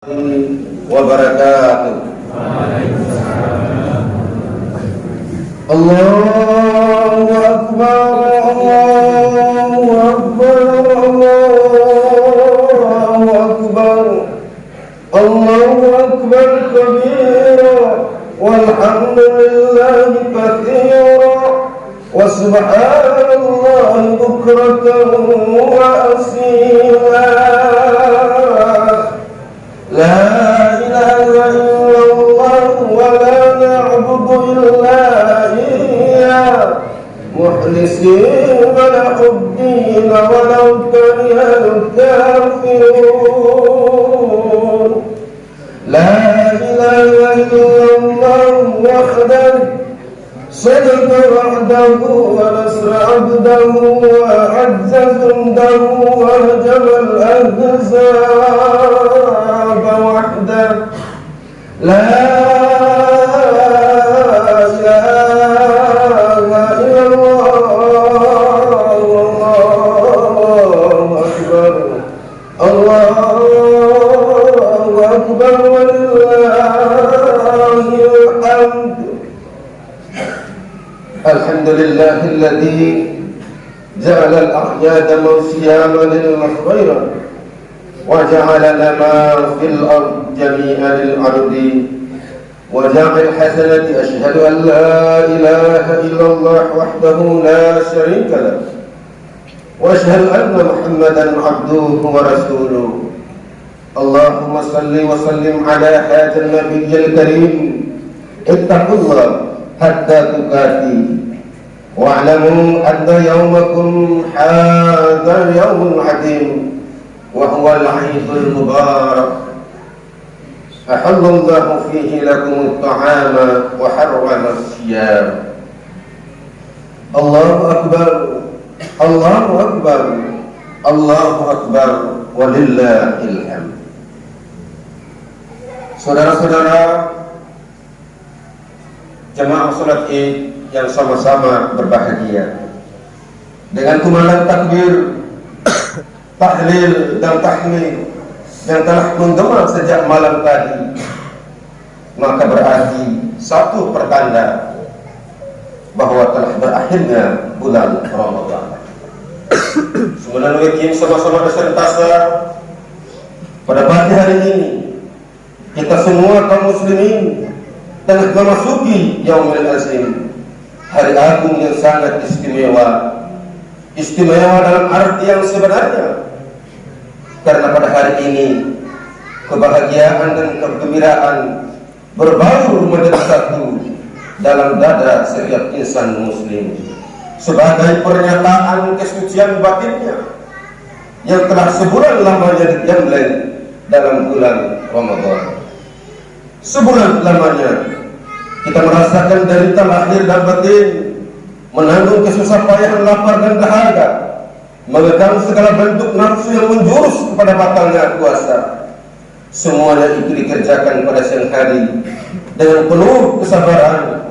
wabarakatuh. Allahu Akbar, Allahu Akbar, Allahu Akbar, Allahu Akbar kabira, walhamdulillahi katsira, wa subhanallahi bukratan wa asila. La ilaha illallah wa la na'budu illa iyyah mukhlisina lahuddin walau karihal kafirun. La ilaha illallah wahdahu صدق وعده ونصر عبده وعز جنده وهزم الأحزاب وحده. لا إله إلا الله والله أكبر الله أكبر ولله الحمد. الحمد لله الذي جعل الأعياد صياما للخير وجعل لما في الأرض جميعا للأرض وجعل الحسنة. أشهد أن لا إله إلا الله وحده لا شريك له وأشهد أن محمدا عبده ورسوله. اللهم صل وسلم على هذا النبي الكريم. اتقوا الله حتى تقاتي واعلموا أن يومكم هذا يوم عظيم وهو العيد المبارك. أحل الله فيه لكم الطعام وحرم الصيام. الله أكبر الله أكبر الله أكبر ولله الحمد. Saudara-saudara jemaah salat Id yang sama-sama berbahagia, dengan kumandang takbir, tahlil dan tahmid yang telah menggema sejak malam tadi, maka berarti satu pertanda bahwa telah berakhirnya bulan Ramadan. Sembilan wekin sama-sama bersentasa pada pagi hari ini, kita semua kaum muslimin telah memasuki Yaumul Azim, hari agung yang sangat istimewa. Istimewa dalam arti yang sebenarnya, karena pada hari ini kebahagiaan dan kegembiraan berbaur menjadi satu dalam dada setiap insan muslim, sebagai pernyataan kesucian batinnya yang telah sebulan lamanya digembleng dalam bulan Ramadan. Sebulan lamanya kita merasakan derita lahir dan batin, menanggung kesusah payahan lapar dan dahaga, mengekang segala bentuk nafsu yang menjurus kepada batalnya puasa. Semuanya itu dikerjakan pada siang hari dengan penuh kesabaran,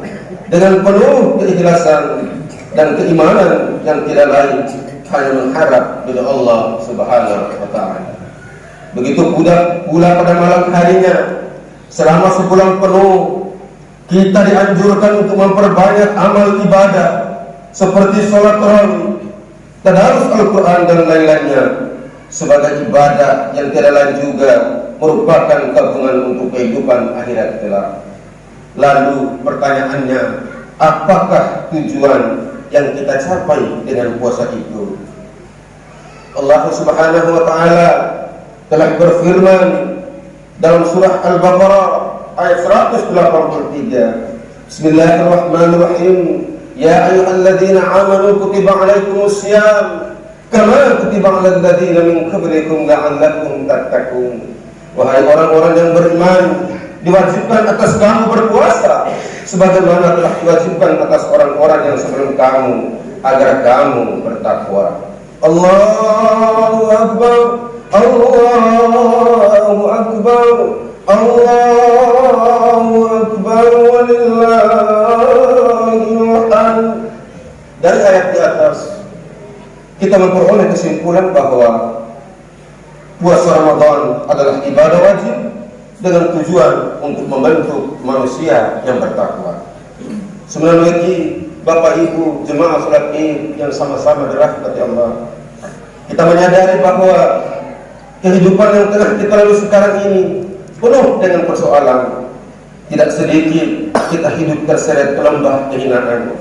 dengan penuh keikhlasan dan keimanan yang tidak lain hanya mengharap dari Allah Subhanahu wa Ta'ala. Begitu pula pada malam harinya, selama sebulan penuh kita dianjurkan untuk memperbanyak amal ibadah seperti sholat tarawih, tadarus Al-Quran dan lain-lainnya, sebagai ibadah yang tidak lain juga merupakan gabungan untuk kehidupan akhirat kelak. Lalu pertanyaannya, apakah tujuan yang kita capai dengan puasa itu? Allah Subhanahu wa Ta'ala telah berfirman dalam surah Al-Baqarah ayat 183. Bismillahirrahmanirrahim. Ya ayyuhalladzina amanu kutiba alaikumus syiyam kama kutiba alal ladzina min qablikum la'allakum tattaqun. Wahai orang-orang yang beriman, diwajibkan atas kamu berpuasa sebagaimana telah diwajibkan atas orang-orang yang sebelum kamu agar kamu bertakwa. Allahu Akbar Allahu Akbar Allahu Akbar walillahil hamd. Dari ayat di atas kita memperoleh kesimpulan bahwa puasa Ramadan adalah ibadah wajib dengan tujuan untuk membentuk manusia yang bertakwa. Sebenarnya Bapak Ibu jemaah salat Id yang sama-sama dirahmati Allah, kita menyadari bahwa kehidupan yang tengah kita lalui sekarang ini penuh dengan persoalan. Tidak sedikit kita hidup terseret ke lembah kehinaan,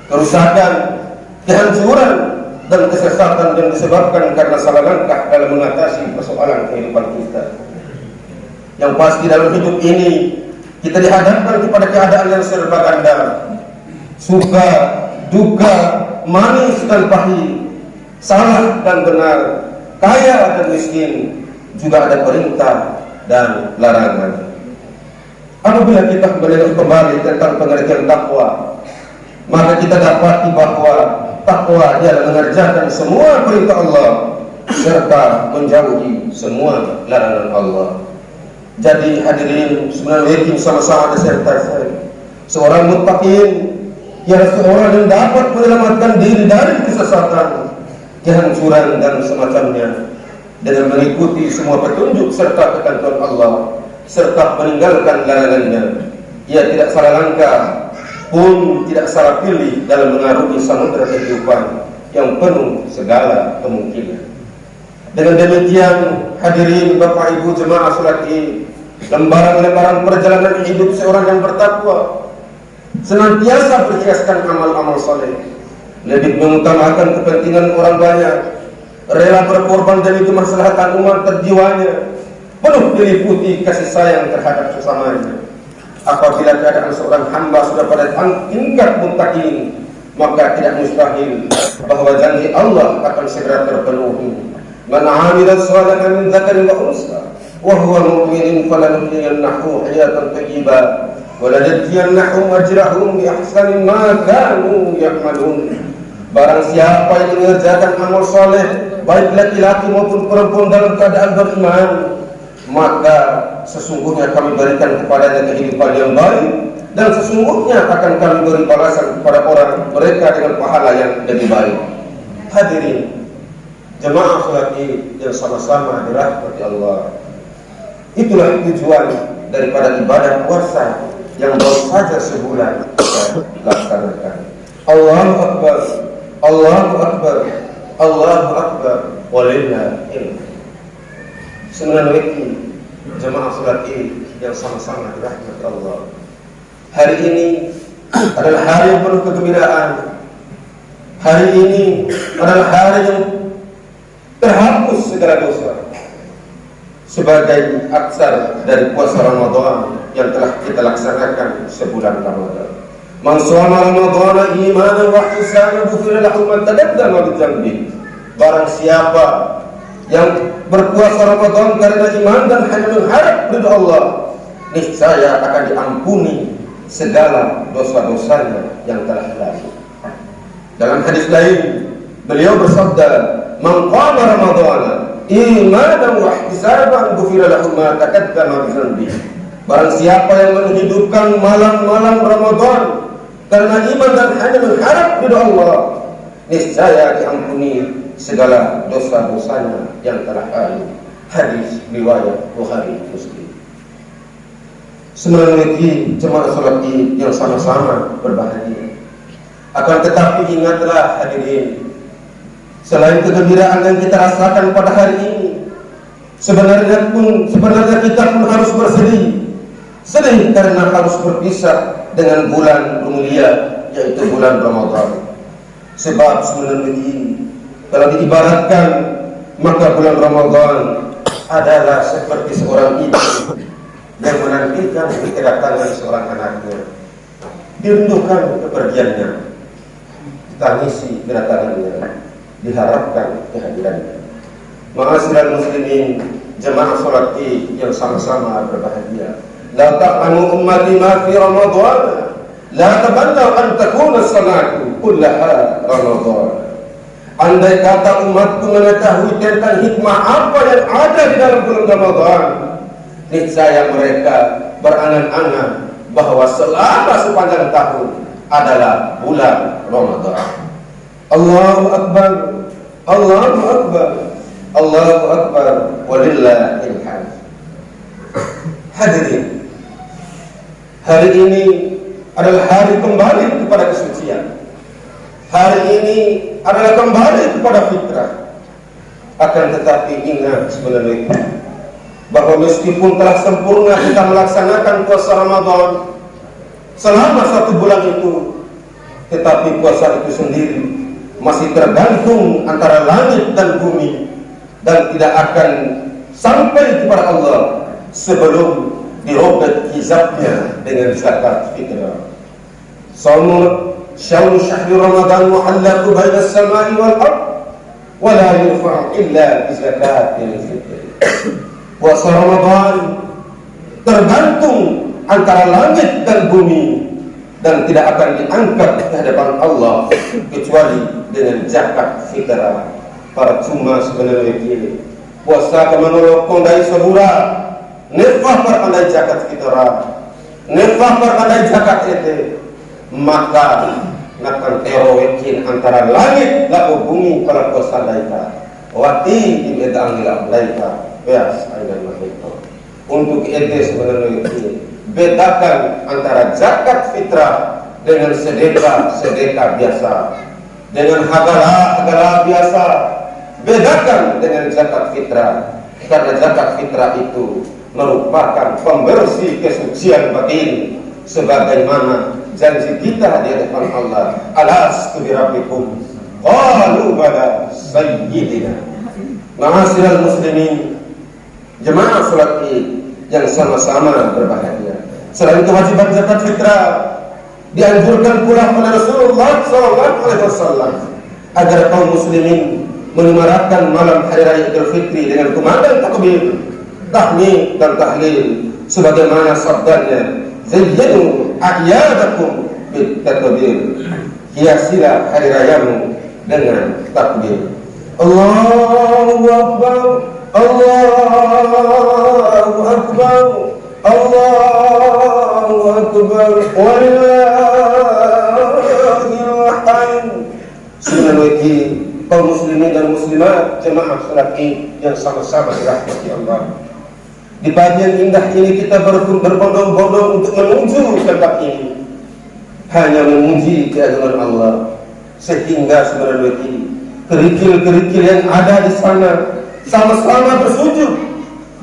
kerusakan, kehancuran, dan kesesatan yang disebabkan karena salah langkah dalam mengatasi persoalan kehidupan kita. Yang pasti dalam hidup ini kita dihadapkan kepada keadaan yang serba ganda, suka, duka, manis dan pahit, salah dan benar, kaya dan miskin, juga ada perintah dan larangan. Apabila kita belajar kembali tentang pengertian takwa, maka kita dapati bahwa takwa adalah mengerjakan semua perintah Allah serta menjauhi semua larangan Allah. Jadi hadirin sebenarnya sama-sama beserta saya, seorang muttaqin ialah seorang yang dapat menyelamatkan diri dari kesesatan, kehancuran dan semacamnya dengan mengikuti semua petunjuk serta ketentuan Allah serta meninggalkan larangannya. Ia tidak salah langkah pun tidak salah pilih dalam mengarungi samudera kehidupan yang penuh segala kemungkinan. Dengan demikian hadirin Bapak Ibu jemaah salat Id, lembaran-lembaran perjalanan hidup seorang yang bertakwa senantiasa berhiaskan amal-amal saleh, lebih mengutamakan kepentingan orang banyak, rela berkorban demi kemaslahatan umat terjiwanya, penuh diliputi kasih sayang terhadap sesamanya. Apabila keadaan seorang hamba sudah pada tingkat muttaqin, maka tidak mustahil bahwa janji Allah akan segera terpenuhi. Man 'amila shalihan min dzakarin wa unsa wa huwa mu'minun falanuhyiyannahu hayatan thayyibah wa lanajziyannahum ajrahum bi ahsani ma kanu ya'malun. Barang siapa yang mengerjakan amal saleh, baik laki-laki maupun perempuan dalam keadaan beriman, maka sesungguhnya kami berikan kepadanya kehidupan yang baik, dan sesungguhnya akan kami beri balasan kepada orang mereka dengan pahala yang lebih baik. Hadirin jemaah salat Id yang sama-sama dirahmati Allah, itulah tujuan daripada ibadah puasa yang baru saja sebulan kita laksanakan. Allahu Akbar, Allahu Akbar, Allahu Akbar, walillahil hamd. Sebenarnya jemaah salat Id yang sama-sama dirahmati Allah, hari ini adalah hari yang penuh kegembiraan. Hari ini adalah hari yang terhapus segala dosa sebagai aksar dari puasa Ramadan yang telah kita laksanakan sebulan Ramadan. Man shoma Ramadan imanan wa ihtisaban ghufira lahu ma taqaddama min dhanbi. Barang siapa yang berpuasa Ramadan karena iman dan hanya mengharap ridha Allah, niscaya akan diampuni segala dosa-dosanya yang telah lalu. Dalam hadis lain beliau bersabda, "Man qama Ramadhana imanan wa ihtisaban ghufira lahu ma taqaddama min dhanbi." Barang siapa yang menghidupkan malam-malam Ramadan karena iman dan hanya mengharap ridha Allah, niscaya diampuni segala dosa-dosanya yang telah lalu. Hadis riwayat Bukhari Muslim. Sebenarnya jemaah salat Id yang sama-sama berbahagia, akan tetapi ingatlah hadirin, selain kegembiraan yang kita rasakan pada hari ini, sebenarnya kita pun harus bersedih. Sedih karena harus berpisah dengan bulan mulia, yaitu bulan Ramadan. Sebab sebenarnya kalau diibaratkan, maka bulan Ramadan adalah seperti seorang ibu yang menantikan kedatangan seorang anaknya, dirindukan kepergiannya, ditangisi kedatangannya, diharapkan kehadirannya. Ma'asyiral muslimin jemaah salat Id yang sama-sama berbahagia, la ta'lamu ummati ma fi Ramadan, la tabannu an takuna salatu kullaha Ramadan. Andai kata umatku mengetahui tentang hikmah apa yang ada di dalam bulan Ramadan, niscaya mereka berangan-angan bahwa selama sepanjang tahun adalah bulan Ramadan. Allahu Akbar, Allahu Akbar, Allahu Akbar, walillahil hamd. Hadirin, hari ini adalah hari kembali kepada kesucian. Hari ini adalah kembali kepada fitrah. Akan tetapi ingat sebenarnya bahwa meskipun telah sempurna kita melaksanakan puasa Ramadan selama 1 bulan itu, tetapi puasa itu sendiri masih tergantung antara langit dan bumi, dan tidak akan sampai kepada Allah sebelum dirobek hisabnya dengan zakat fitrah. Syawru syahri Ramadan mu'allaqu baina as-sama'i wal ard wa la yurfa'u illa bi zakatil fitr. Puasa Ramadan tergantung antara langit dan bumi dan tidak akan diangkat di hadapan Allah kecuali dengan zakat fitrah. Para cuma sebenarnya ini puasa kemanolo kondai sebura nefah perkandai zakat fitrah, nefah perkandai zakat itu, maka akan terowekin antara langit lalu bumi para puasa daika wati imedang nila daika beas ayat itu. Untuk itu sebenarnya ini bedakan antara zakat fitrah dengan sedekah biasa, dengan hagala biasa. Bedakan dengan zakat fitrah, karena zakat fitrah itu merupakan pembersih kesucian batin, sebagaimana janji kita di hadapan Allah, alastu bi rabbikum qalu bala sayyidina. Ma'asyiral muslimin, jemaah salat Id yang sama-sama berbahagia. Selain kewajiban zakat fitrah, dianjurkan pula oleh Rasulullah SAW agar kaum muslimin menyemarakan malam hari raya Idul Fitri dengan kumandang takbir, tahmid dan tahlil, sebagaimana sabdanya, zayyinu a'yadakum bit takbir, hiasilah hari rayamu dengan takbir. Allahu Akbar, Allahu Akbar, Allahu Akbar, walillahil hamd. Subhanallah. Kaum muslimin dan muslimat, jemaah salat Id yang sama-sama dirahmati Allah. Di pagi yang indah ini kita berbondong-bondong untuk menuju tempat ini, hanya memuji keagungan Allah, sehingga sebenarnya kerikil-kerikil yang ada di sana sama-sama bersujud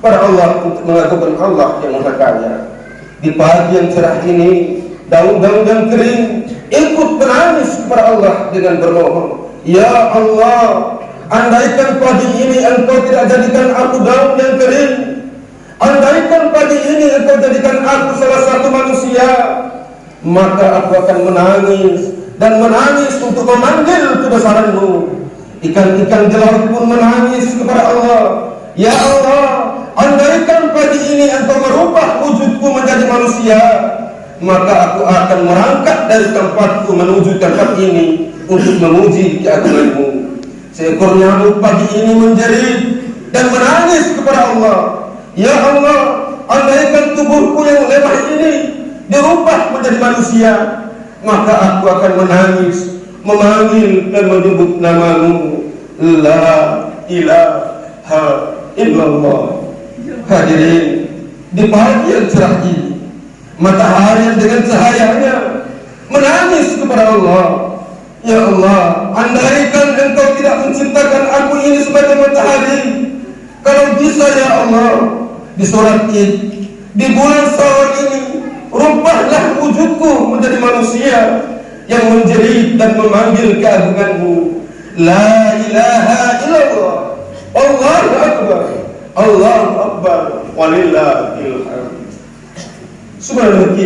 kepada Allah untuk mengagungkan Allah yang Maha Kaya. Di pagi yang cerah ini, daun-daun yang kering ikut menangis kepada Allah dengan bermohon, ya Allah, andaikan pagi ini Engkau tidak jadikan aku daun yang kering, andaikan pagi ini Engkau jadikan aku salah satu manusia, maka aku akan menangis dan menangis untuk memanggil kebesaran-Mu. Ikan-ikan di laut pun menangis kepada Allah, ya Allah, andaikan pagi ini Engkau merubah wujudku menjadi manusia, maka aku akan merangkak dari tempatku menuju tempat ini untuk memuji keagungan-Mu. Seekor nyamuk pagi ini menjerit dan menangis kepada Allah, ya Allah, andaikan tubuhku yang lemah ini dirubah menjadi manusia, maka aku akan menangis, memanggil dan menyebut nama-Mu, la ilaha illallah. Hadirin, di pagi yang cerah ini, matahari yang dengan cahayanya menangis kepada Allah, ya Allah, andaikan Engkau tidak menciptakan aku ini sebagai matahari, kalau bisa ya Allah, di sholat Id, di bulan Syawal ini, rubahlah wujudku menjadi manusia yang menjerit dan memanggil keagungan-Mu, la ilaha illallah, Allahu Akbar, Allahu Akbar, walillahil hamd. Subhanallah,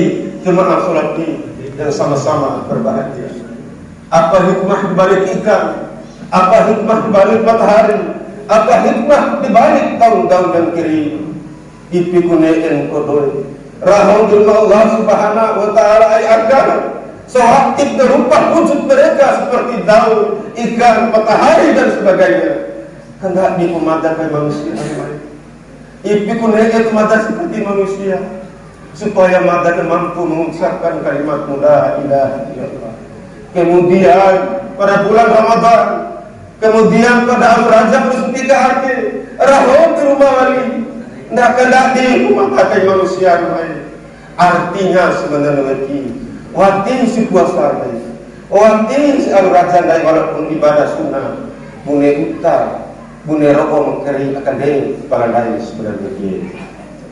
jemaah sholat Id yang sama-sama berbahagia. Apa hikmah dibalik ikan? Apa hikmah dibalik matahari? Apa hikmah dibalik daun-daun yang kering? Ipikunein kodoy rahong jumlah Allah subhanahu wa ta'ala ay agama sohakib berubah wujud mereka seperti daun, ikan, matahari dan sebagainya. Hendak dipemadamkan manusia. Ipikunein madah seperti manusia, supaya mata mampu mengucapkan kalimat la ilaha illallah. Kemudian pada bulan Ramadan, kemudian pada Rajab musim 3 akhir, rahom di rumah wali, Ndak kendaki memakai manusia lain. Artinya sebenarnya wati si puasa wati si alurajan dari walaupun ibadah sunnah bune utar bune rokok mengkeri akan dari palandai sebenarnya.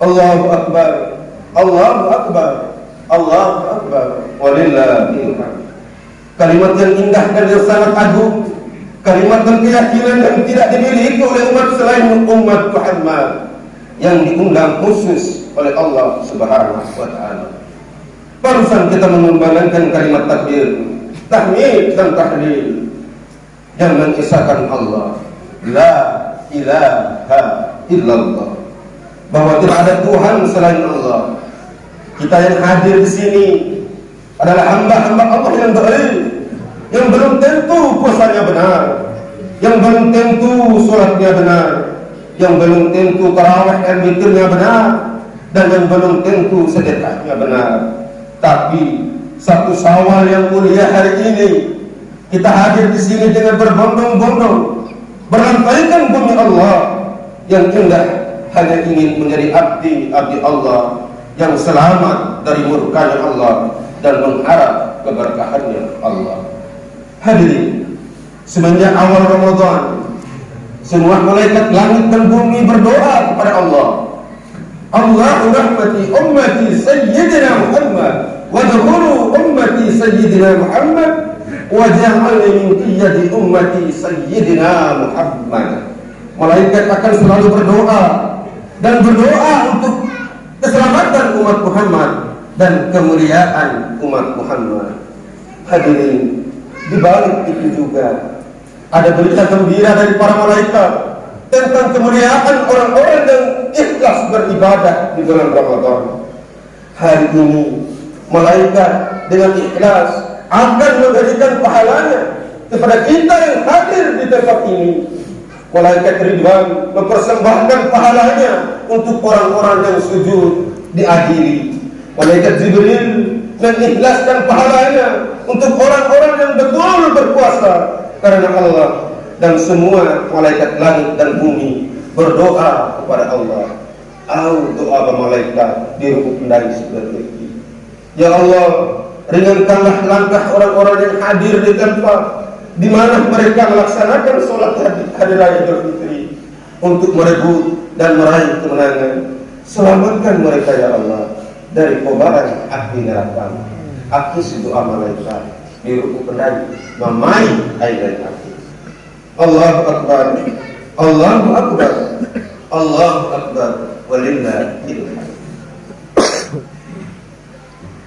Allahu Akbar, Allahu Akbar, Allahu Akbar, walillahil hamd. Kalimat yang indah dan yang sangat agung, kalimat dan keyakinan yang tidak dimiliki oleh umat selain umat Muhammad, yang diundang khusus oleh Allah Subhanahu wa Ta'ala. Barusan kita mengembangkan kalimat takbir, tahmid dan tahlil yang mengisahkan Allah, la ilaha illallah, bahwa tidak ada Tuhan selain Allah. Kita yang hadir di sini adalah hamba-hamba Allah yang beriman, yang belum tentu puasanya benar, yang belum tentu sholatnya benar, yang belum tentu tarawih dan witirnya benar, dan yang belum tentu sedekahnya benar. Tapi satu Syawal yang mulia hari ini, kita hadir di sini dengan berbondong-bondong, berlantaikan bumi Allah yang indah, hanya ingin menjadi abdi Allah yang selamat dari murkanya Allah dan mengharap keberkahannya Allah. Hadirin, semenjak awal Ramadan, semua malaikat langit dan bumi berdoa kepada Allah. Allahumma rahmati ummati sayyidina Muhammad wa dhkuru ummati sayyidina Muhammad wa ja'alni min qiyadi ummati sayyidina Muhammad. Malaikat akan selalu berdoa dan berdoa untuk keselamatan umat Muhammad dan kemuliaan umat Muhammad. Hadirin, di balik itu juga ada berita gembira dari para malaikat tentang kemuliaan orang-orang yang ikhlas beribadah di bulan Ramadan. Hari ini malaikat dengan ikhlas akan memberikan pahalanya kepada kita yang hadir di tempat ini. Malaikat Ridwan mempersembahkan pahalanya untuk orang-orang yang sujud diadili. Malaikat Jibril mengikhlaskan pahalanya untuk orang-orang yang betul berpuasa karena Allah, dan semua malaikat langit dan bumi berdoa kepada Allah. Doa malaikat di rukuk pendai seperti ini. Ya Allah, ringankanlah langkah orang-orang yang hadir di tempat di mana mereka melaksanakan sholat hari raya Idul Fitri untuk merebut dan meraih kemenangan. Selamatkan mereka ya Allah dari kobaran api neraka. Aku doa malaikat di rukuk pendai memai air api. Allahu Akbar, Allahu Akbar, Allahu Akbar, walillahil hamd.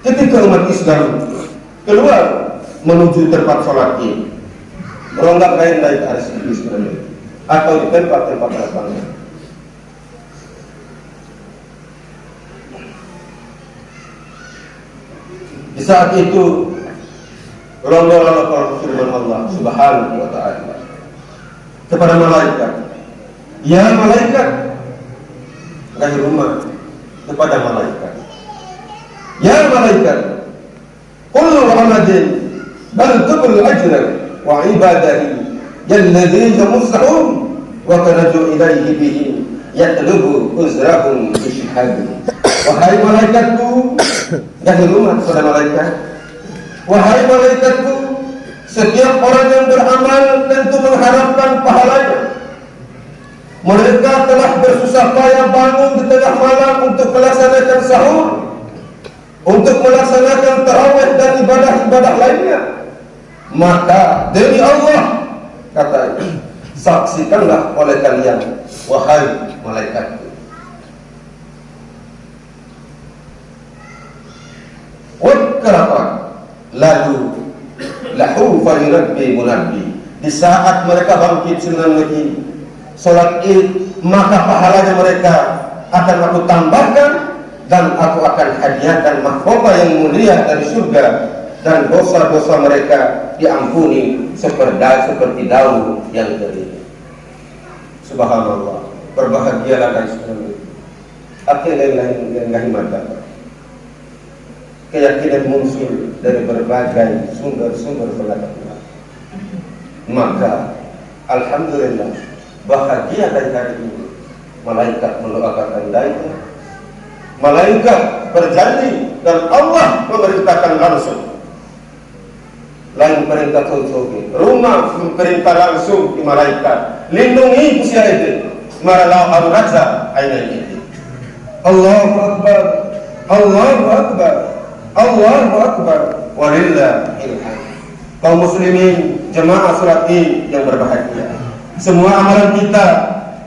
Ketika umat Islam keluar menuju tempat sholat Id, beronggak lain dari atas Islam atau di tempat-tempat lapangan, di saat itu rondo-rondo firman Allah Subhanahu wa Ta'ala kepada malaikat, ya malaikat, dari rumah kepada malaikat, ya malaikat, kullu amadin bal tubul ajra wa ibadahi alladhi yamussahum wa kanaju ilaihi bihim yatlubu uzrahum bishihadi. Wahai malaikatku, dari rumah kepada malaikat, wahai malaikatku, setiap orang yang beramal tentu mengharapkan pahalanya. Mereka telah bersusah payah bangun di tengah malam untuk melaksanakan sahur, untuk melaksanakan tarawih dan ibadah-ibadah lainnya. Maka demi Allah, katanya, saksikanlah oleh kalian, wahai malaikatku. Kenapa? Lalu lahu falyurabbi munabbi. Di saat mereka bangkit sembilan lagi sholat Id, maka pahalanya mereka akan aku tambahkan dan aku akan hadiahkan mahkota yang mulia dari surga, dan dosa-dosa mereka diampuni seperti daun yang kering. Subhanallah, berbahagialah dari sekarang itu. Akhirnya yang mata. Keyakinan muncul dari berbagai sumber-sumber pengetahuan. Maka alhamdulillah bahagia dari hari ini malaikat mendoakan Anda itu. Malaikat berjanji dan Allah memerintahkan langsung. Lain perintah tujuh, rumah memerintah langsung di malaikat. Lindungi usia itu. Maralau al-raja aina ini. Allahu Akbar, Allahu Akbar, Allahu Akbar. Walillahil hamd. Kaum muslimin, jemaah sholat Id yang berbahagia. Semua amalan kita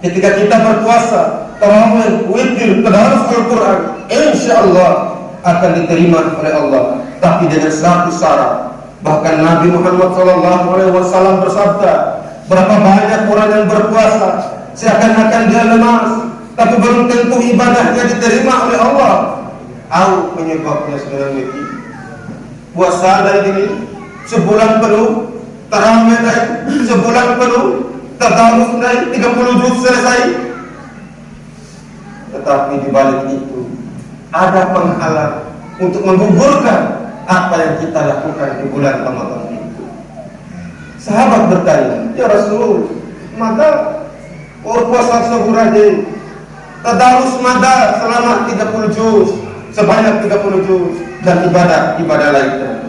ketika kita berpuasa, tarawih, witir, tadarus Al-Quran, insyaallah akan diterima oleh Allah. Tapi dengan satu syarat. Bahkan Nabi Muhammad SAW bersabda, berapa banyak orang yang berpuasa seakan-akan dia lemas, tapi belum tentu ibadahnya diterima oleh Allah. Au penyebabnya sebenarnya puasa dari diri sebulan penuh, tarawih naik sebulan penuh, tadarus naik 30 juz selesai. Tetapi di balik itu ada penghalang untuk menggugurkan apa yang kita lakukan di bulan Ramadan itu. Sahabat bertanya, ya Rasul, maka puasa sebulan ini, tadarus mada selama 30 juz, sebanyak 30 juz, dan ibadah lainnya.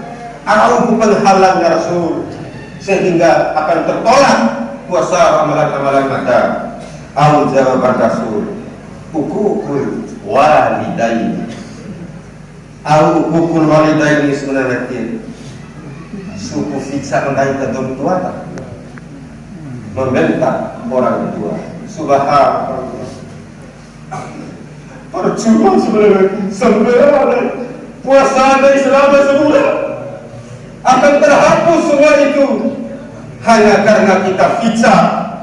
Aku penghalang ya Rasul, sehingga akan tertolak puasa amalan-amalan mada. Aku jawaban Rasul, hukukul walidaini. Au hukul walidaini sebenarnya suku fiksa mendai kedom tua membentak orang tua. Subhanallah. Percuma sebenarnya sampai puasa dari selama sebulan akan terhapus semua itu hanya karena kita fiksa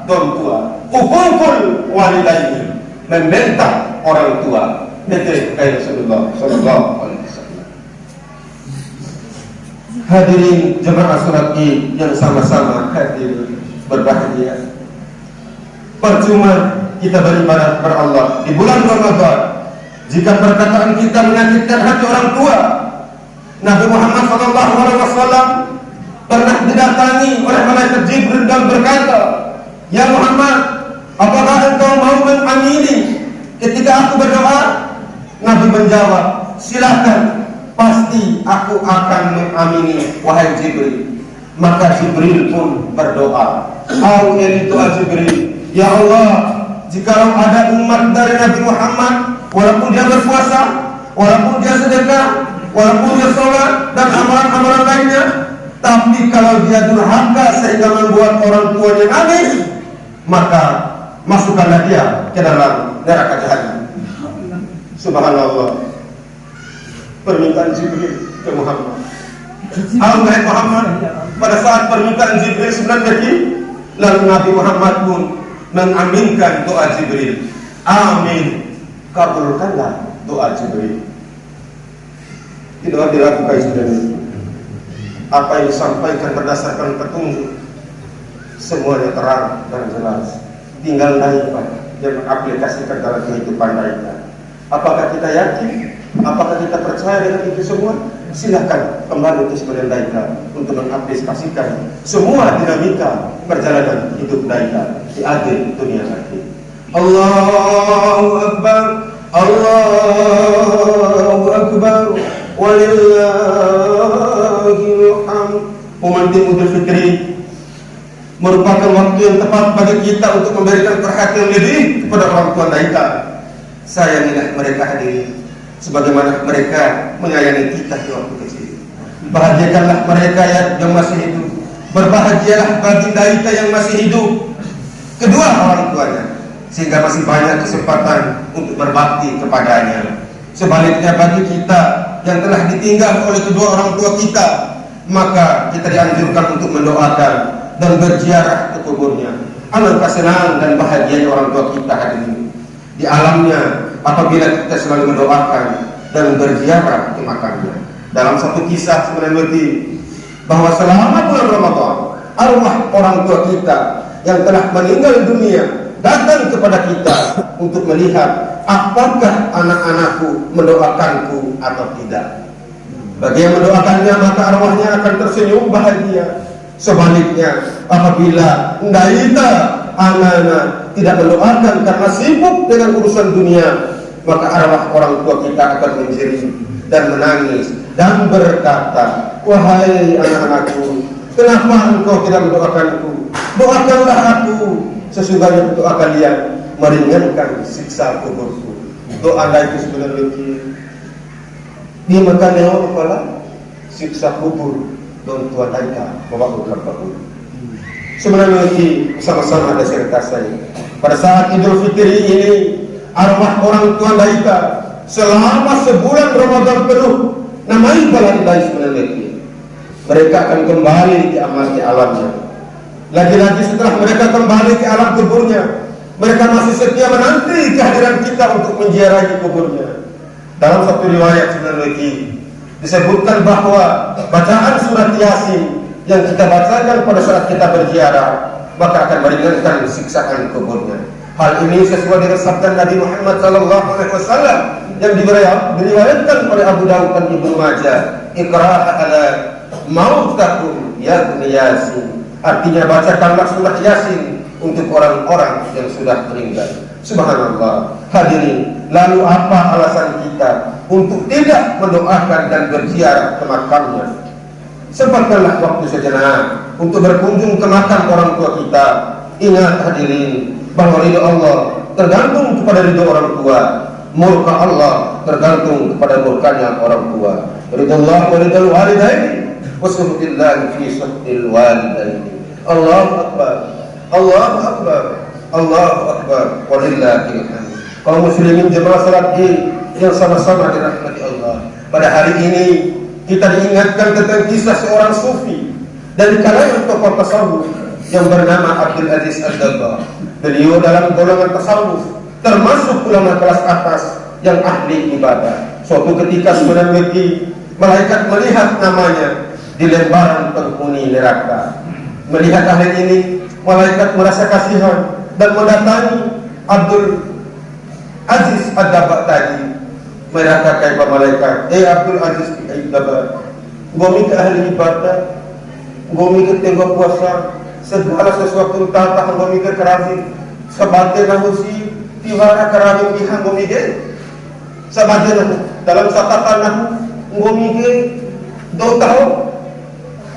dom tua. Hukul walidaini membentak orang tua. Itu kayak Rasulullah sallallahu alaihi wasallam. Hadirin jemaah sholat Id yang sama-sama hadir berbahagia. Percuma kita beribadah kepada Allah di bulan Ramadan jika perkataan kita menyakitkan hati orang tua. Nabi Muhammad SAW pernah didatangi oleh malaikat Jibril dan berkata, "Ya Muhammad, apakah engkau mau mengamini ketika aku berdoa?" Nabi menjawab, "Silakan, pasti aku akan mengamini wahai Jibril." Maka Jibril pun berdoa, Jibril, ya Allah, jikalau ada umat dari Nabi Muhammad, walaupun dia berpuasa, walaupun dia sedekah, walaupun dia sholat dan amalan-amalan lainnya, tapi kalau dia durhaka sehingga membuat orang tuanya nangis, maka masukkanlah dia ke dalam neraka jahanam. Subhanallah. Permintaan Jibril ke Muhammad. Wahai Muhammad, pada saat permintaan Jibril sebenarnya lalu Nabi Muhammad pun mengaminkan doa Jibril. Amin. Kabulkanlah doa Jibril. Tidak diragukan sebenarnya. Apa yang disampaikan berdasarkan petunjuk semuanya terang dan jelas. Tinggal dapat dan mengaplikasikan dalam kehidupan kita. Apakah kita yakin? Apakah kita percaya dengan itu semua? Silahkan kembali ke sebenarnya daika untuk mengaplikasikan semua dinamika perjalanan hidup daika di akhir dunia nanti. Allahu Akbar, Allahu Akbar, walillahil hamd. Momentum Idul Fitri merupakan waktu yang tepat bagi kita untuk memberikan perhatian lebih kepada orang tua daika. Sayangilah mereka hadirin sebagaimana mereka menyayangi kita di waktu kecil. Bahagiakanlah mereka yang masih hidup. Berbahagialah bagi daika yang masih hidup, kedua orang tuanya, sehingga masih banyak kesempatan untuk berbakti kepadanya. Sebaliknya bagi kita yang telah ditinggal oleh kedua orang tua kita, maka kita dianjurkan untuk mendoakan dan berziarah ke kuburnya. Alangkah senang dan bahagianya orang tua kita hadirin di alamnya apabila kita selalu mendoakan dan berziarah ke makamnya. Dalam satu kisah sebenarnya bahwa selama bulan Ramadan arwah orang tua kita yang telah meninggal dunia datang kepada kita untuk melihat apakah anak-anakku mendoakanku atau tidak. Bagi yang mendoakannya maka arwahnya akan tersenyum bahagia. Sebaliknya apabila ndaita anak tidak mendoakan karena sibuk dengan urusan dunia, maka arwah orang tua kita akan menjerit dan menangis dan berkata, wahai anak-anakku, kenapa engkau tidak mendoakanku? Doakanlah aku, sesungguhnya doa kalian meringankan siksa kuburku. Doa itu sebenarnya di makan yang kepala siksa kubur don Tuhan kita bawa berapa sebenarnya sama-sama ada serta saya pada saat Idul Fitri ini arwah orang tua kita selama sebulan Ramadan penuh namanya balai dari sebenarnya mereka akan kembali di alamnya. Lagi-lagi setelah mereka kembali ke alam kuburnya, mereka masih setia menanti kehadiran kita untuk menziarahi kuburnya. Dalam satu riwayat sebenarnya disebutkan bahwa bacaan surat Yasin yang kita bacakan pada saat kita berziarah maka akan meringankan siksaan kuburnya. Hal ini sesuai dengan sabda Nabi Muhammad SAW yang diriwayatkan oleh Abu Dawud dan Ibnu Majah. Iqra' ala mautakum ya Ibnu Yasin. Artinya bacakanlah surat Yasin untuk orang-orang yang sudah meninggal. Subhanallah. Hadirin, lalu apa alasan kita untuk tidak mendoakan dan berziarah ke makamnya? Sempatkanlah waktu sejenak untuk berkunjung ke makam orang tua kita. Ingat hadirin, bahwa ridho Allah tergantung kepada ridho orang tua, murka Allah tergantung kepada murkanya orang tua. Ridho Allah wa ridho walidaini wa suhutillahi fi suhtil walidaini. Allahu Akbar, Allahu Akbar, Allahu Akbar, walillahil hamd. Kaum muslimin jemaah salat yang sama-sama dirahmati Allah. Pada hari ini kita diingatkan tentang kisah seorang sufi dari kalangan tokoh tasawuf yang bernama Abdul Aziz Ad-Dabbagh. Beliau dalam golongan tasawuf termasuk ulama kelas atas yang ahli ibadah. Suatu ketika sebenarnya malaikat melihat namanya di lembaran penghuni neraka. Melihat ahli ini, malaikat merasa kasihan dan mendatangi Abdul Aziz Ad-Dabbagh tadi. Mereka kata malaikat, Abdul Aziz Ad-Dabbagh, gomi ke ahli ibadah, gomi ke tengok puasa, segala sesuatu tata gomi ke kerabi, sebagai namusi tiwara kerabi bihan gomi ke, sebagai dalam catatan aku gomi ke do tahu,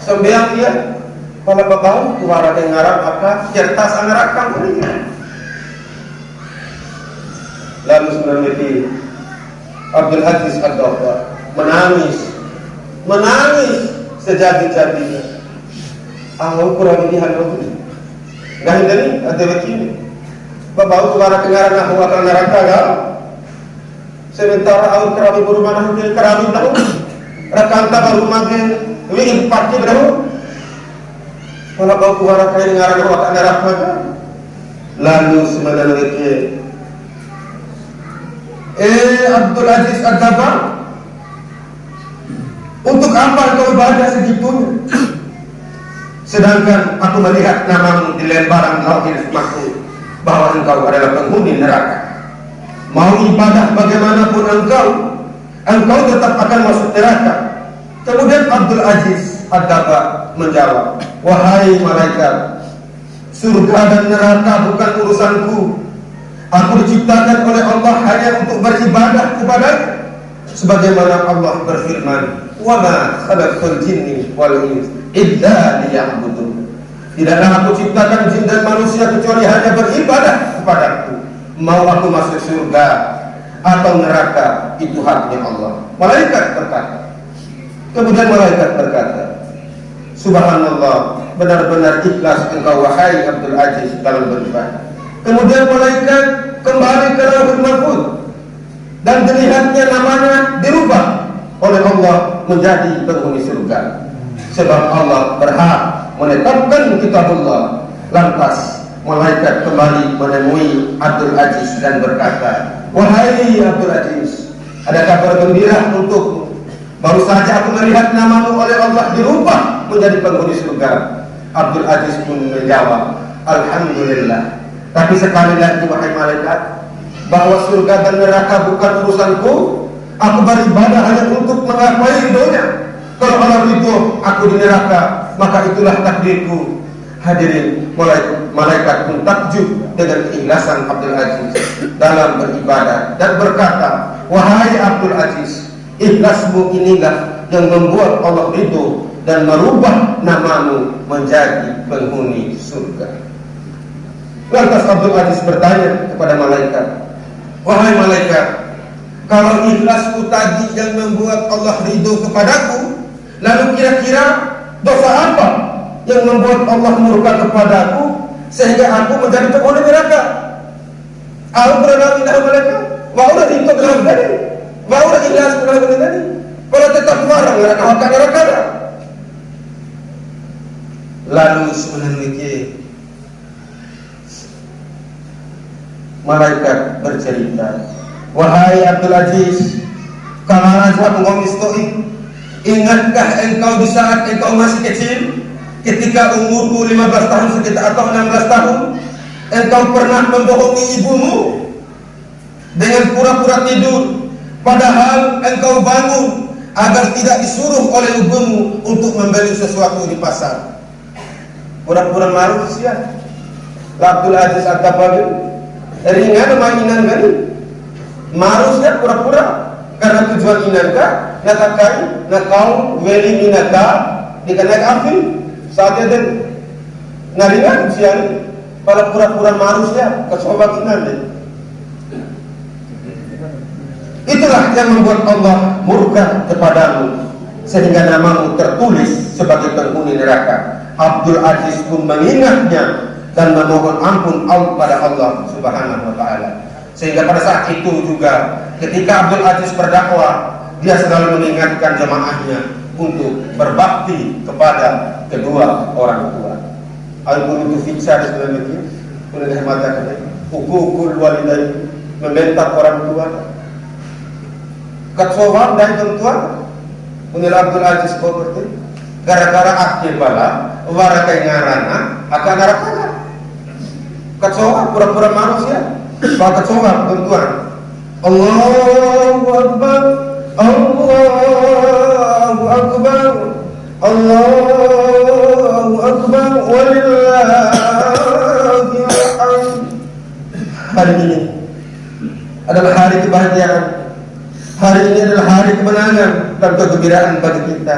sembiang dia, kalau bakal tiwara dengaran apa, certas angarakam gomi ke. Lalu sebenarnya Abdul Aziz Ad-Dabbagh menangis sejadi-jadinya. Aku kurang ini hal ini. Gak ini ada begini. Bapak suara kengaran aku akan neraka gak? Sementara aku kerabi berumah nanti kerabi tahu. Rakanta berumah ke wing parti berapa? Kalau kau suara kengaran aku akan neraka gak? Lalu sebenarnya Abdul Aziz Ad-Dabbagh, untuk apa kau ibadah segitunya? Sedangkan aku melihat namamu di lembaran lauhil mahfuz bahwa engkau adalah penghuni neraka. Mau ibadah bagaimanapun engkau tetap akan masuk neraka. Kemudian Abdul Aziz Ad-Dabbagh menjawab, wahai malaikat, surga dan neraka bukan urusanku. Aku diciptakan oleh Allah hanya untuk beribadah kepada-Nya. Sebagaimana Allah berfirman, "Wa ma khalaqtul jinni wal insa illa liya'budun." Tidaklah aku ciptakan jin dan manusia kecuali hanya beribadah kepadaku. Mau aku masuk surga atau neraka, itu haknya Allah. Malaikat berkata. Kemudian malaikat berkata, Subhanallah, benar-benar ikhlas engkau wahai Abdul Aziz dalam beribadah. Kemudian malaikat kembali ke lauhul mahfuz dan dilihatnya namanya dirubah oleh Allah menjadi penghuni surga. Sebab Allah berhak menetapkan kitabullah. Lantas malaikat kembali menemui Abdul Aziz dan berkata, wahai Abdul Aziz, ada kabar gembira untukmu. Baru saja aku melihat namamu oleh Allah dirubah menjadi penghuni surga. Abdul Aziz pun menjawab, Alhamdulillah. Tapi sekali lagi wahai malaikat, bahwa surga dan neraka bukan urusanku. Aku beribadah hanya untuk menggapai ridhonya. Kalau Allah ridho aku di neraka, maka itulah takdirku. Hadirin, malaikat pun takjub dengan keikhlasan Abdul Aziz dalam beribadah dan berkata, wahai Abdul Aziz, ikhlasmu inilah yang membuat Allah ridho dan merubah namamu menjadi penghuni surga. Lantas Abdul Aziz bertanya kepada malaikat, wahai malaikat, kalau ikhlasku tadi yang membuat Allah ridho kepadaku, lalu kira-kira dosa apa yang membuat Allah murka kepadaku sehingga aku menjadi penghuni neraka? Aku berdoa kepada mereka, waulah itu dalam tadi, waulah ikhlas dalam tadi. Kalau tetap marah neraka. Lalu sebenarnya malaikat bercerita, wahai Abdul Aziz, kamaraja pengomis stoik, ingatkah engkau di saat engkau masih kecil, ketika umurku 15 tahun sekitar atau 16 tahun, engkau pernah membohongi ibumu dengan pura-pura tidur, padahal engkau bangun agar tidak disuruh oleh ibumu untuk membeli sesuatu di pasar. Pura-pura maruf sia. Abdul Aziz Al-Kabawi ringan mainan kan? Marusnya pura-pura karena tujuan inanka natakai nakau weli minaka dikenaik api saatnya dan naringan siang pada pura-pura marusnya kecoba inan. Itulah yang membuat Allah murka kepadamu sehingga namamu tertulis sebagai penghuni neraka. Abdul Aziz pun mengingatnya dan memohon ampun pada Allah Subhanahu wa taala. Sehingga pada saat itu juga ketika Abdul Aziz berdakwah, dia selalu mengingatkan jamaahnya untuk berbakti kepada kedua orang tua. Al-Qur'an itu fiksa dalam itu, boleh mengatakan hukukul walidain, membentak orang tua. Katsowam dan orang tua, Punil Abdul Aziz berarti gara-gara akhir bala, warakai ngarana akan narakana. Katsowam pura-pura manusia. Pak kecoba tuan-tuan, Allahu Akbar, Allahu Akbar, Allahu Akbar, walillahil hamd. Hari ini adalah hari kebahagiaan. Hari ini adalah hari kemenangan dan kegembiraan bagi kita.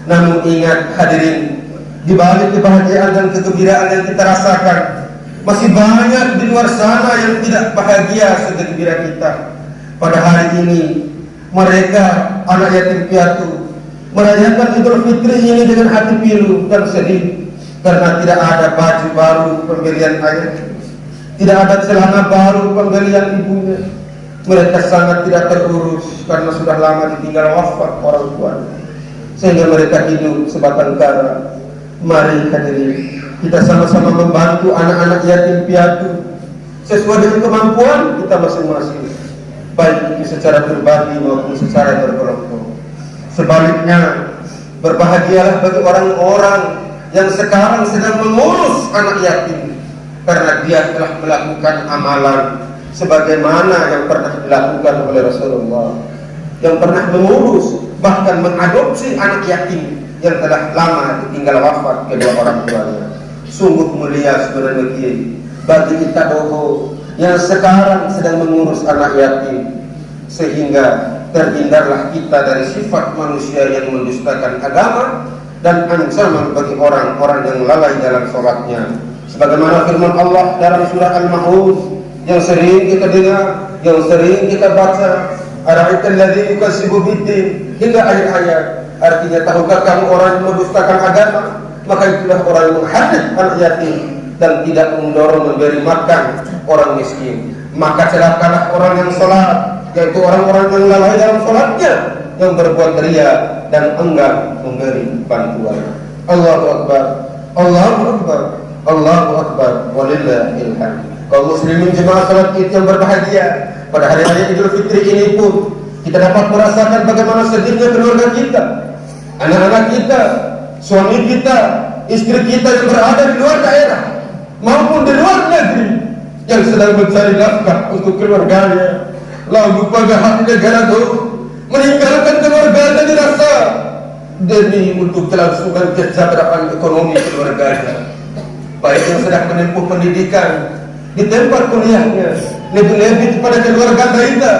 Namun ingat hadirin, di balik kebahagiaan dan kegembiraan yang kita rasakan, masih banyak di luar sana yang tidak bahagia segembira kita. Pada hari ini mereka anak yatim piatu merayakan Idul Fitri ini dengan hati pilu dan sedih karena tidak ada baju baru pemberian ayah, tidak ada celana baru pemberian ibunya. Mereka sangat tidak terurus karena sudah lama ditinggal wafat orang tuanya, sehingga mereka hidup sebatang kara. Mari hadirin, kita sama-sama membantu anak-anak yatim piatu sesuai dengan kemampuan kita masing-masing, baik itu secara pribadi maupun secara berkelompok. Sebaliknya, berbahagialah bagi orang-orang yang sekarang sedang mengurus anak yatim, karena dia telah melakukan amalan sebagaimana yang pernah dilakukan oleh Rasulullah, yang pernah mengurus bahkan mengadopsi anak yatim yang telah lama ditinggal wafat kedua orang tuanya. Sungguh mulia sebenarnya bagi kita doho yang sekarang sedang mengurus anak yatim, sehingga terhindarlah kita dari sifat manusia yang mendustakan agama dan ancaman bagi orang-orang yang lalai dalam sholatnya. Sebagaimana firman Allah dalam surah Al-Ma'un yang sering kita dengar, yang sering kita baca, ara'aital ladzi yukazzibu biddin, hingga ayat-ayat. Artinya, tahukah kamu orang yang mendustakan agama? Maka itulah orang yang menghadir anak yatim dan tidak mendorong memberi makan orang miskin. Maka celakalah orang yang sholat, yaitu orang-orang yang lalai dalam sholatnya, yang berbuat ria dan enggan memberi bantuan. Allahu Akbar, Allahu Akbar, Allahu Akbar, walillahil hamd. Kaum muslimin jemaah salat Id yang berbahagia, pada hari-hari Idul Fitri ini pun kita dapat merasakan bagaimana sedihnya keluarga kita, anak-anak kita, suami kita, istri kita yang berada di luar daerah maupun di luar negeri yang sedang mencari nafkah untuk keluarganya. Lalu pada hak negara itu meninggalkan keluarganya dirasa demi untuk kelangsungan kesejahteraan ekonomi keluarganya. baik yang sedang menempuh pendidikan di tempat kuliahnya, lebih-lebih kepada keluarga kita,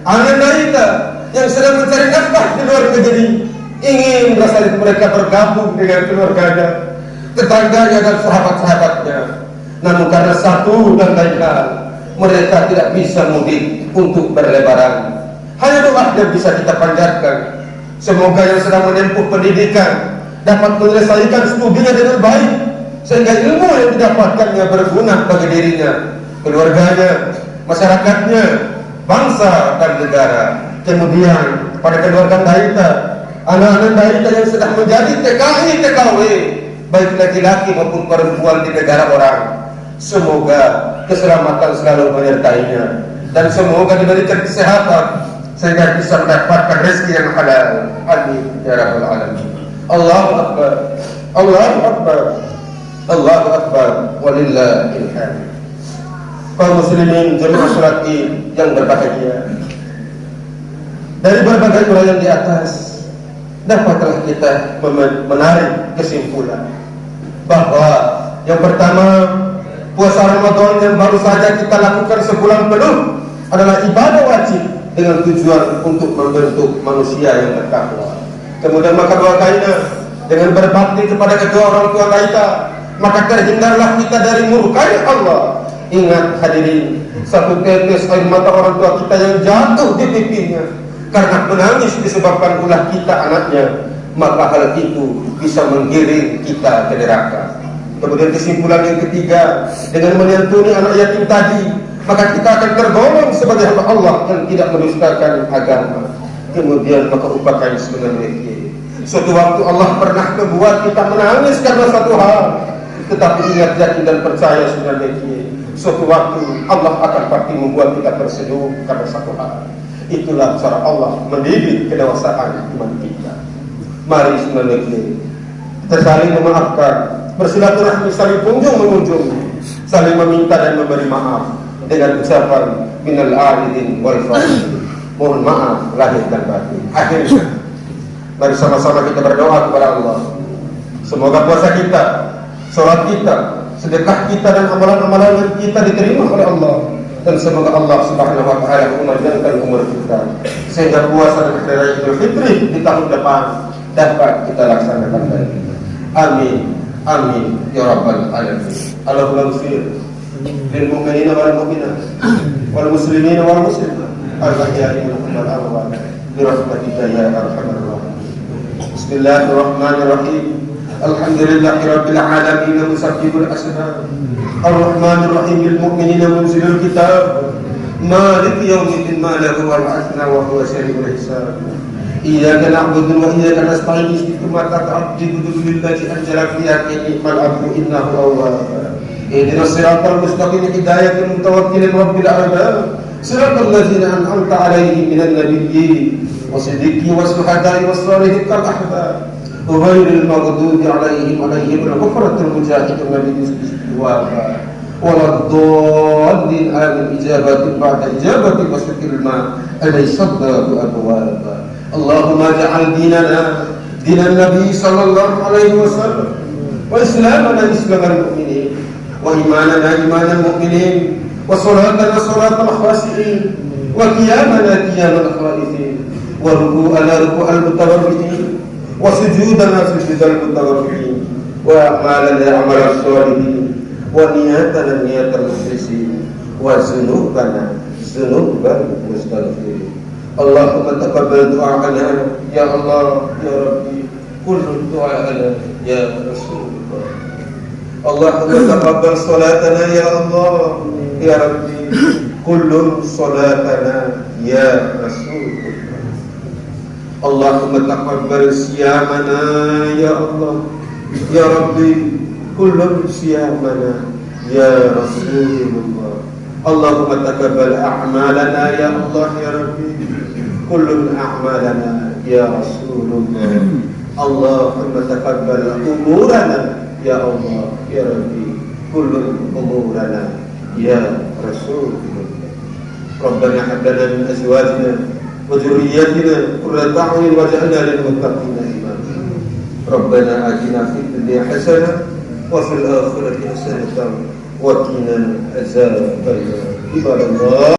anak kita yang sedang mencari nafkah di luar negeri, ingin rasanya mereka bergabung dengan keluarganya, tetangganya dan sahabat-sahabatnya. Namun karena satu dan lain hal, mereka tidak bisa mudik untuk berlebaran. Hanya doa yang bisa kita panjatkan, semoga yang sedang menempuh pendidikan dapat menyelesaikan studinya dengan baik, sehingga ilmu yang didapatkannya berguna bagi dirinya, keluarganya, masyarakatnya, bangsa dan negara. Kemudian pada keluarga kita, anak-anak kita yang sedang menjadi TKI, TKW, baik laki-laki maupun perempuan di negara orang, semoga keselamatan selalu menyertainya, dan semoga diberikan kesehatan sehingga bisa mendapatkan rezeki yang halal. Amin ya rabbal alamin. Allahu akbar, Allahu akbar, Allahu akbar, walillahil hamd. Kaum muslimin jemaah salat Id yang berbahagia, dari berbagai uraian di atas dapatlah kita menarik kesimpulan bahwa yang pertama, puasa Ramadan yang baru saja kita lakukan sebulan penuh adalah ibadah wajib dengan tujuan untuk membentuk manusia yang bertakwa. Kemudian maka doa kita dengan berbakti kepada kedua orang tua kita, maka terhindarlah kita dari murkanya Allah. Ingat hadirin, satu tetes air mata orang tua kita yang jatuh di pipinya karena menangis disebabkan ulah kita anaknya, maka hal itu bisa menggiring kita ke neraka. Kemudian kesimpulan yang ketiga, dengan menyantuni anak yatim tadi, maka kita akan tergolong sebagai hamba Allah yang tidak mendustakan agama. Kemudian maka upakan sebenarnya, suatu waktu Allah pernah membuat kita menangis karena satu hal, tetapi ingat, yakin dan percaya sebenarnya, suatu waktu Allah akan pasti membuat kita tersenyum karena satu hal. Itulah cara Allah mendidik kedewasaan iman kita. Mari sebenarnya kita saling memaafkan, bersilaturahmi, saling kunjung mengunjung, saling meminta dan memberi maaf dengan ucapan minal aidin wal faizin, mohon maaf lahir dan batin. Akhirnya mari sama-sama kita berdoa kepada Allah, semoga puasa kita, sholat kita, sedekah kita dan amalan-amalan kita diterima oleh Allah, dan semoga Allah Subhanahu wa taala memanjangkan umur kita sehingga puasa dan hari raya Idul Fitri di tahun depan dapat kita laksanakan baik. Amin. Amin ya rabbal alamin. Allahumma ighfir lil mu'minina wal mu'minat wal muslimina wal muslimat al ahya'i minhum wal amwat bi rahmatika ya arhamar rahimin. Bismillahirrahmanirrahim. Alhamdulillahi rabbil alamin musabbibul asbab arrahmanir rahim lil mu'minina munzilul kitab maliki yaumiddin maliki wal asna wa huwa sari'ul hisab. Iyyaka na'budu wa iyyaka nasta'in ihdinas siratal mustaqim anjala fi ni'mal abdu innahu awwab. Ihdinas siratal mustaqim hidayatul mutawakkilin rabbil arbab siratal ladzina an'amta 'alaihim minan nabiyyin wasiddiqin washuhada'i wassalihin kal ahbab ghairil maghdubi 'alaihim al-ghufratul mujahidin bi'istighfar waladdallin amin ijabatin ba'da ijabatin wasfikil ma alaysaddu abwab. Allahumma ja'al dinana dinan Nabi sallallahu alaihi wasallam wa islamana islamal mu'minin wa imanana imanal mu'minin wa salatana salatal khashi'in wa qiyamana qiyamal khaifin wa ruku'ana ruku'al mutawarridin wa sujudana sujudal mutawarridin wa a'malana a'malal sholihin wa niyatana niyatal mukhlisin wa zunubana zunubal mustaghfirin. Allahumma taqabbal du'a'ana ya Allah ya Rabbi kullu du'a'ana ya Rasulullah. Allahumma taqabbal salatana ya Allah ya Rabbi kullu salatana ya Rasulullah. Allahumma taqabbal siyamana ya Allah ya Rabbi kullu siyamana ya Rasulullah. Allahumma taqabbal a'malana ya Allah ya Rabbi kullu a'malana ya Rasulullah. Allahumma taqabbal umurana ya Allah ya Rabbi kullu umurana ya Rasulullah. Rabbana hab lana min azwajina wa dhurriyyatina qurrata a'yun waj'alna lil muttaqina imama. Rabbana atina fid dunya hasanah wa وفي الآخرة حسنة وقنا عذاب النار. عباد الله.